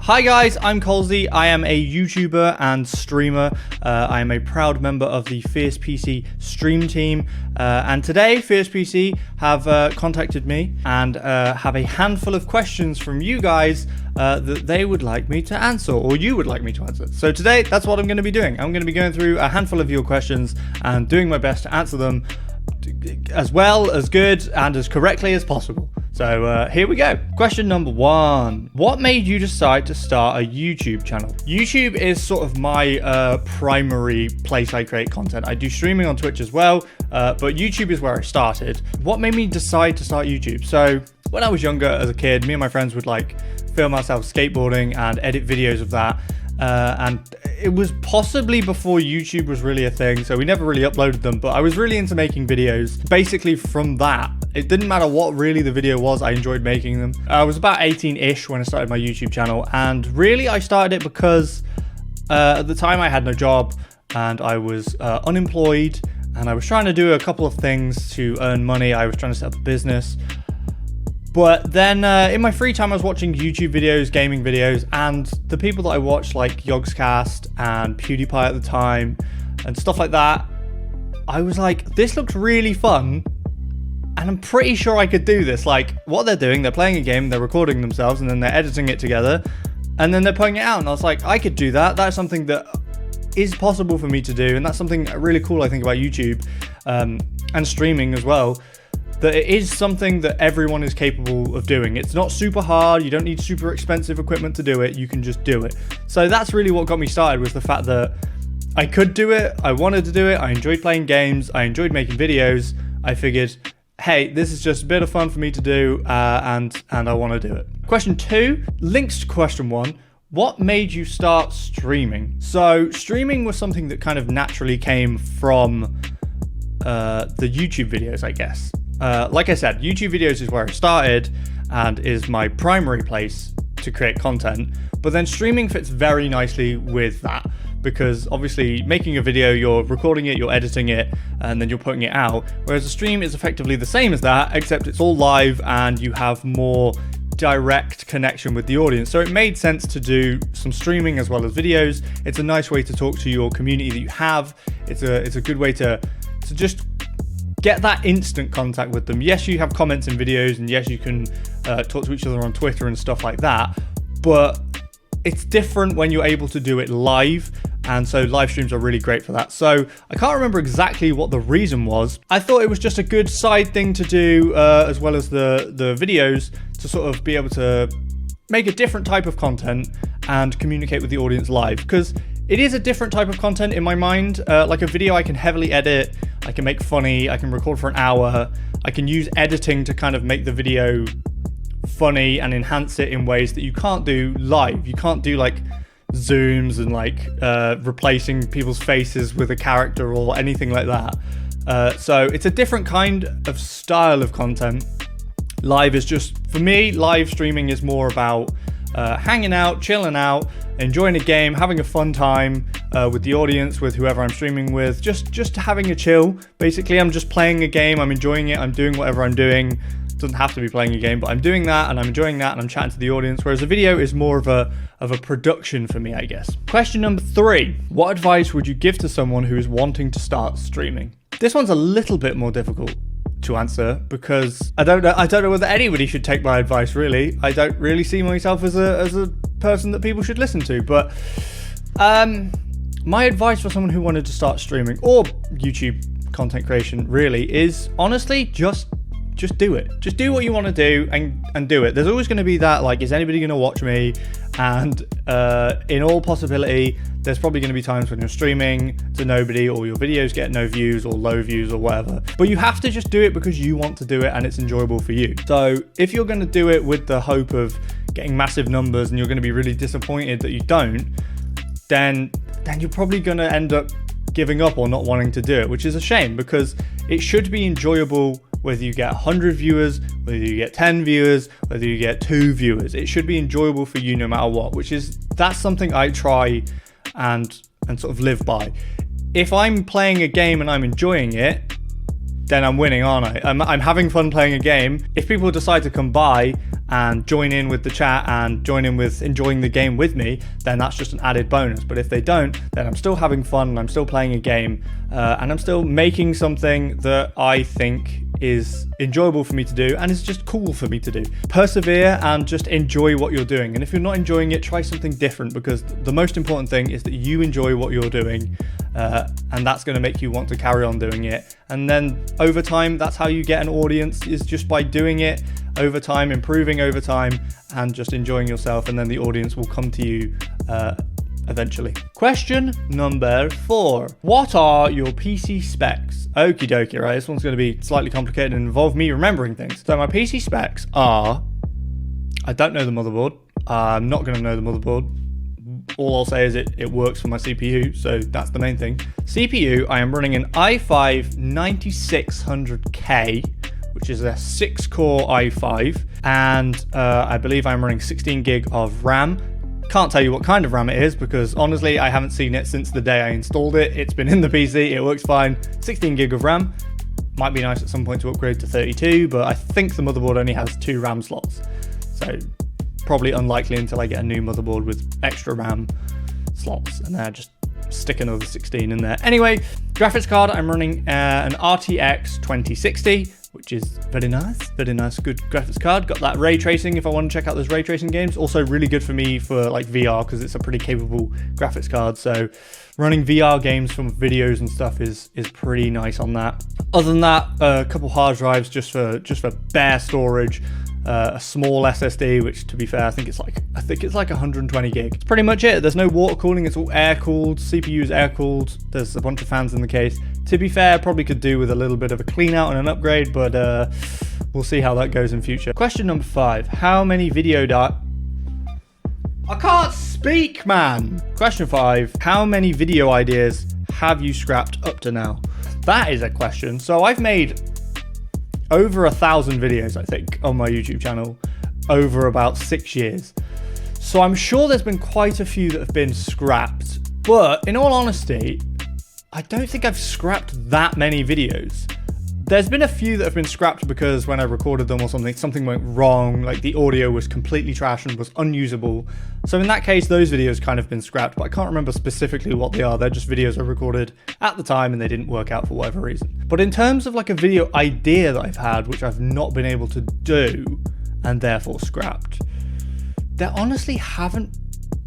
Hi guys, I'm Colsy. I am a YouTuber and streamer. I am a proud member of the Fierce PC stream team. And today, Fierce PC have contacted me and have a handful of questions from you guys that they would like me to answer, or you would like me to answer. So today, that's what I'm going to be doing. I'm going to be going through a handful of your questions and doing my best to answer them as well, as good, and as correctly as possible. So here we go. Question number 1. What made you decide to start a YouTube channel? YouTube is sort of my primary place I create content. I do streaming on Twitch as well, but YouTube is where I started. What made me decide to start YouTube? So when I was younger as a kid, me and my friends would like film ourselves skateboarding and edit videos of that. And it was possibly before YouTube was really a thing, so we never really uploaded them, but I was really into making videos. Basically from that, it didn't matter what really the video was, I enjoyed making them. I was about 18-ish when I started my YouTube channel, and really I started it because at the time I had no job and I was unemployed, and I was trying to do a couple of things to earn money. I was trying to set up a business. But then in my free time, I was watching YouTube videos, gaming videos, and the people that I watched, like Yogscast and PewDiePie at the time, and stuff like that, I was like, this looks really fun, and I'm pretty sure I could do this. Like, what they're doing, they're playing a game, they're recording themselves, and then they're editing it together, and then they're putting it out, and I was like, I could do that. That's something that is possible for me to do, and that's something really cool, I think, about YouTube, and streaming as well. That it is something that everyone is capable of doing. It's not super hard. You don't need super expensive equipment to do it. You can just do it. So that's really what got me started, was the fact that I could do it. I wanted to do it. I enjoyed playing games. I enjoyed making videos. I figured, hey, this is just a bit of fun for me to do, and I want to do it. Question 2, links to question 1. What made you start streaming? So streaming was something that kind of naturally came from the YouTube videos, I guess. Like I said, YouTube videos is where I started and is my primary place to create content, but then streaming fits very nicely with that, because obviously making a video, you're recording it, you're editing it, and then you're putting it out, whereas a stream is effectively the same as that, except it's all live and you have more direct connection with the audience. So it made sense to do some streaming as well as videos. It's a nice way to talk to your community that you have. It's a good way to just get that instant contact with them. Yes, you have comments in videos, and yes, you can talk to each other on Twitter and stuff like that, but it's different when you're able to do it live, and so live streams are really great for that. So I can't remember exactly what the reason was. I thought it was just a good side thing to do, as well as the videos, to sort of be able to make a different type of content and communicate with the audience live, because it is a different type of content in my mind. Like a video, I can heavily edit, I can make funny, I can record for an hour, I can use editing to kind of make the video funny and enhance it in ways that you can't do live. You can't do like zooms and like replacing people's faces with a character or anything like that. So it's a different kind of style of content. Live is just, for me, live streaming is more about hanging out, chilling out, enjoying a game, having a fun time with the audience, with whoever I'm streaming with, just having a chill. Basically, I'm just playing a game, I'm enjoying it, I'm doing whatever I'm doing. It doesn't have to be playing a game, but I'm doing that and I'm enjoying that and I'm chatting to the audience, whereas a video is more of a production for me, I guess. Question number 3. What advice would you give to someone who is wanting to start streaming? This one's a little bit more difficult to answer, because I don't know whether anybody should take my advice, really. I don't really see myself as a person that people should listen to, but my advice for someone who wanted to start streaming or YouTube content creation really is, honestly, just do it. Just do what you want to do and do it. There's always going to be that, like, is anybody going to watch me? And in all possibility, there's probably going to be times when you're streaming to nobody, or your videos get no views or low views or whatever. But you have to just do it because you want to do it and it's enjoyable for you. So if you're going to do it with the hope of getting massive numbers and you're going to be really disappointed that you don't, then you're probably going to end up giving up or not wanting to do it, which is a shame, because it should be enjoyable whether you get 100 viewers, whether you get 10 viewers, whether you get 2 viewers. It should be enjoyable for you no matter what, that's something I try and sort of live by. If I'm playing a game and I'm enjoying it, then I'm winning, aren't I? I'm having fun playing a game. If people decide to come by and join in with the chat and join in with enjoying the game with me, then that's just an added bonus. But if they don't, then I'm still having fun and I'm still playing a game and I'm still making something that I think is enjoyable for me to do and is just cool for me to do. Persevere and just enjoy what you're doing. And if you're not enjoying it, try something different, because the most important thing is that you enjoy what you're doing, and that's going to make you want to carry on doing it. And then over time, that's how you get an audience, is just by doing it over time, improving over time, and just enjoying yourself, and then the audience will come to you eventually. Question number 4. What are your PC specs? Okie dokie, right? This one's going to be slightly complicated and involve me remembering things. So my PC specs are, I don't know the motherboard. I'm not going to know the motherboard. All I'll say is it works for my CPU, so that's the main thing. CPU, I am running an i5 9600K, which is a 6-core i5, and I believe I'm running 16 gig of RAM. Can't tell you what kind of RAM it is, because honestly, I haven't seen it since the day I installed it. It's been in the PC, it works fine. 16 gig of RAM. Might be nice at some point to upgrade to 32, but I think the motherboard only has 2 RAM slots. So probably unlikely until I get a new motherboard with extra RAM slots, and then just stick another 16 in there. Anyway, graphics card, I'm running an RTX 2060, which is very nice, good graphics card. Got that ray tracing if I want to check out those ray tracing games. Also really good for me for like VR, because it's a pretty capable graphics card. So running VR games from videos and stuff is pretty nice on that. Other than that, a couple hard drives just for bare storage. A small SSD, which to be fair, I think it's like 120 gig. It's pretty much it. There's no water cooling, it's all air cooled. CPU is air cooled. There's a bunch of fans in the case. To be fair, probably could do with a little bit of a clean out and an upgrade, but we'll see how that goes in future. Question number 5. How many video I can't speak, man. Question 5. How many video ideas have you scrapped up to now? That is a question. So I've made over 1,000 videos, I think, on my YouTube channel over about 6 years. So I'm sure there's been quite a few that have been scrapped, but in all honesty, I don't think I've scrapped that many videos. There's been a few that have been scrapped because when I recorded them or something went wrong, like the audio was completely trash and was unusable. So in that case, those videos kind of been scrapped, but I can't remember specifically what they are. They're just videos I recorded at the time and they didn't work out for whatever reason. But in terms of like a video idea that I've had, which I've not been able to do and therefore scrapped, there honestly haven't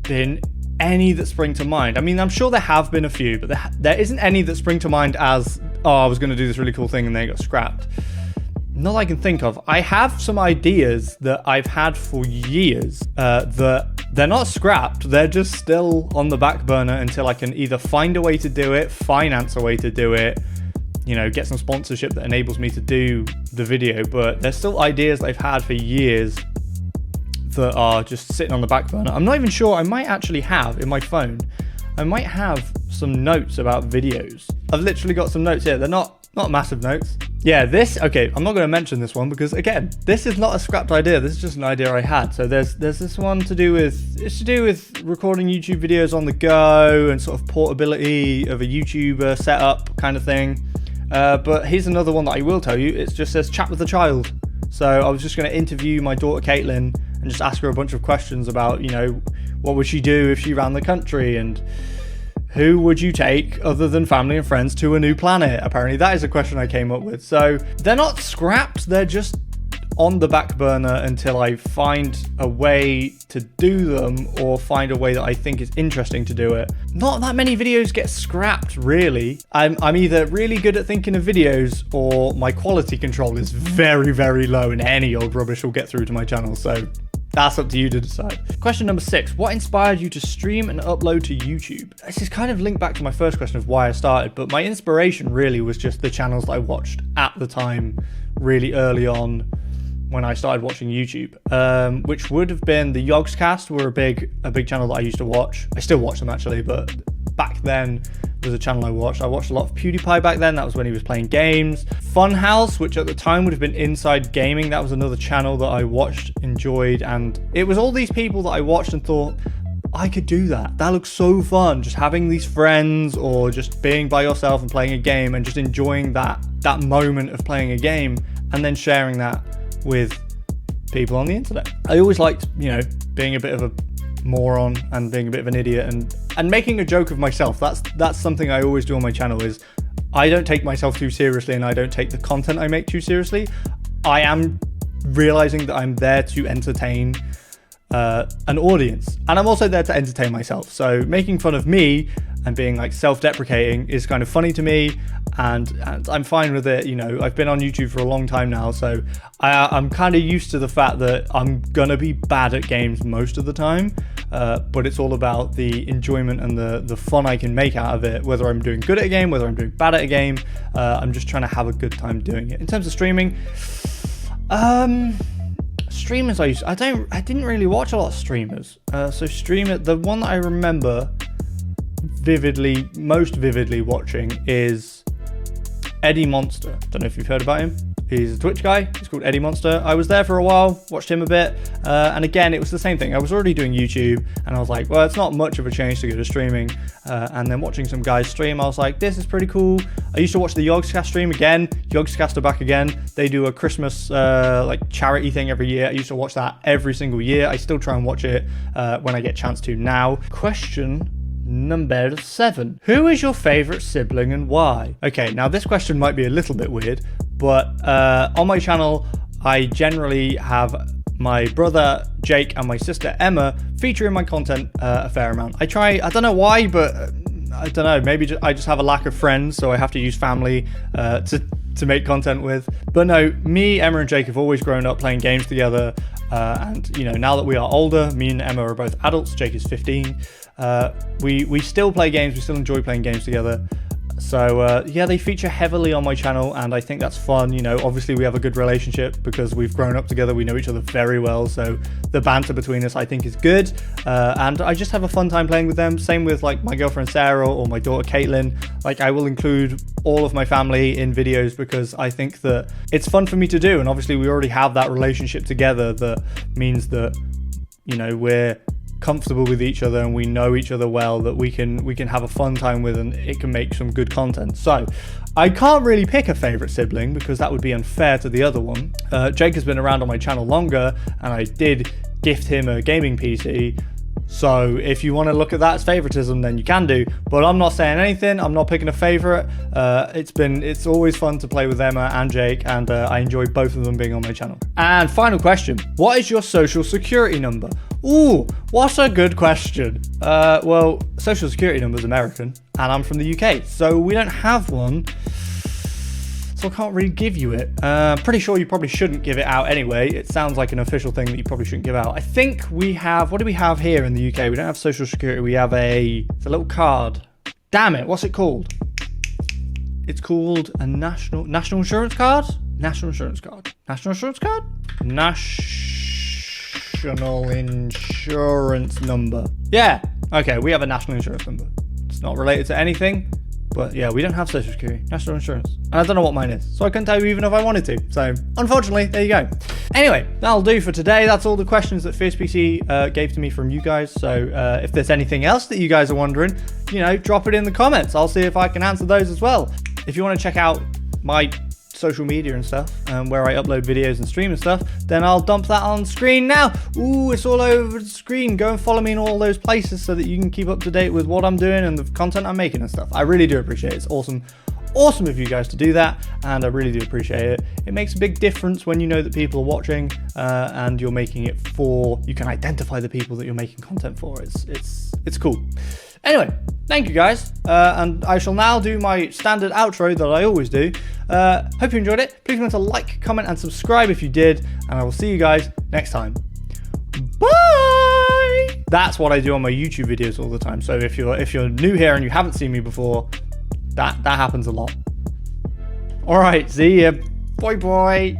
been any that spring to mind. I mean, I'm sure there have been a few, but there isn't any that spring to mind as, oh, I was going to do this really cool thing and then it got scrapped. Not that I can think of. I have some ideas that I've had for years that they're not scrapped. They're just still on the back burner until I can either find a way to do it, finance a way to do it, you know, get some sponsorship that enables me to do the video. But there's still ideas that I've had for years that are just sitting on the back burner. I'm not even sure. I might actually have in my phone, I might have some notes about videos. I've literally got some notes here. They're not massive notes. Yeah, okay, I'm not going to mention this one because again, this is not a scrapped idea. This is just an idea I had. So there's this one to do with recording YouTube videos on the go and sort of portability of a YouTuber setup kind of thing. But here's another one that I will tell you. It just says chat with a child. So I was just going to interview my daughter Caitlin and just ask her a bunch of questions about, you know, what would she do if she ran the country, and who would you take other than family and friends to a new planet? Apparently that is a question I came up with. So they're not scrapped, they're just on the back burner until I find a way to do them or find a way that I think is interesting to do it. Not that many videos get scrapped, really. I'm either really good at thinking of videos or my quality control is very, very low and any old rubbish will get through to my channel. So that's up to you to decide. Question number 6. What inspired you to stream and upload to YouTube? This is kind of linked back to my first question of why I started, but my inspiration really was just the channels that I watched at the time, really early on when I started watching YouTube, which would have been the Yogscast were a big channel that I used to watch. I still watch them actually, but back then was a channel I watched. I watched a lot of PewDiePie back then. That was when he was playing games. Funhouse, which at the time would have been Inside Gaming. That was another channel that I watched, enjoyed, and it was all these people that I watched and thought, I could do that. That looks so fun. Just having these friends, or just being by yourself and playing a game and just enjoying that moment of playing a game, and then sharing that with people on the internet. I always liked, being a bit of a moron and being a bit of an idiot and making a joke of myself. That's something I always do on my channel, is I don't take myself too seriously, and I don't take the content I make too seriously. I am realizing that I'm there to entertain an audience, and I'm also there to entertain myself. So making fun of me and being like self-deprecating is kind of funny to me, and I'm fine with it. I've been on YouTube for a long time now, so I'm kind of used to the fact that I'm gonna be bad at games most of the time, but it's all about the enjoyment and the fun I can make out of it, whether I'm doing good at a game, whether I'm doing bad at a game. I'm just trying to have a good time doing it. In terms of streaming, streamers I didn't really watch a lot of streamers. The one that I remember most vividly watching is Eddie Monster. Don't know if you've heard about him. He's a Twitch guy. He's called Eddie Monster. I was there for a while, watched him a bit, and again, it was the same thing. I was already doing YouTube, and I was like, well, it's not much of a change to go to streaming. And then watching some guys stream, I was like, this is pretty cool. I used to watch the Yogscast stream again. Yogscast are back again. They do a Christmas charity thing every year. I used to watch that every single year. I still try and watch it when I get a chance to now. Question number 7. Who is your favorite sibling and why? Okay, now this question might be a little bit weird, but on my channel, I generally have my brother Jake and my sister Emma feature in my content a fair amount. I don't know why, but I don't know, maybe I just have a lack of friends, so I have to use family to make content with. But no, me, Emma and Jake have always grown up playing games together, and now that we are older, me and Emma are both adults. Jake is 15. We still play games. We still enjoy playing games together. So yeah, they feature heavily on my channel, and I think that's fun. Obviously we have a good relationship because we've grown up together. We know each other very well, so the banter between us I think is good, and I just have a fun time playing with them. Same with like my girlfriend Sarah or my daughter Caitlin. Like, I will include all of my family in videos because I think that it's fun for me to do, and obviously we already have that relationship together that means that we're comfortable with each other and we know each other well, that we can have a fun time with, and it can make some good content. So I can't really pick a favorite sibling because that would be unfair to the other one. Jake has been around on my channel longer, and I did gift him a gaming PC. So if you want to look at that as favoritism, then you can do, but I'm not saying anything. I'm not picking a favorite. It's always fun to play with Emma and Jake, and I enjoy both of them being on my channel. And final question, what is your social security number? Ooh, what a good question. Well, social security number is American, and I'm from the UK, so we don't have one. So I can't really give you it. Pretty sure you probably shouldn't give it out anyway. It sounds like an official thing that you probably shouldn't give out. I think we have, what do we have here in the UK? We don't have social security. We have it's a little card. Damn it, what's it called? It's called a national insurance card? National insurance card. National insurance card? National insurance number. Yeah, okay, we have a national insurance number. It's not related to anything. But yeah, we don't have social security, national insurance. And I don't know what mine is, so I couldn't tell you even if I wanted to. So unfortunately, there you go. Anyway, that'll do for today. That's all the questions that Fierce PC gave to me from you guys. So if there's anything else that you guys are wondering, drop it in the comments. I'll see if I can answer those as well. If you want to check out my social media and stuff, where I upload videos and stream and stuff, then I'll dump that on screen now. Ooh, it's all over the screen. Go and follow me in all those places so that you can keep up to date with what I'm doing and the content I'm making and stuff. I really do appreciate it. It's awesome of you guys to do that, and I really do appreciate it. It makes a big difference when you know that people are watching, and you're making it for, you can identify the people that you're making content for. It's cool. Anyway, thank you guys, and I shall now do my standard outro that I always do. Hope you enjoyed it. Please remember to like, comment, and subscribe if you did, and I will see you guys next time. Bye! That's what I do on my YouTube videos all the time, so if you're new here and you haven't seen me before, that happens a lot. Alright, see ya. Bye bye.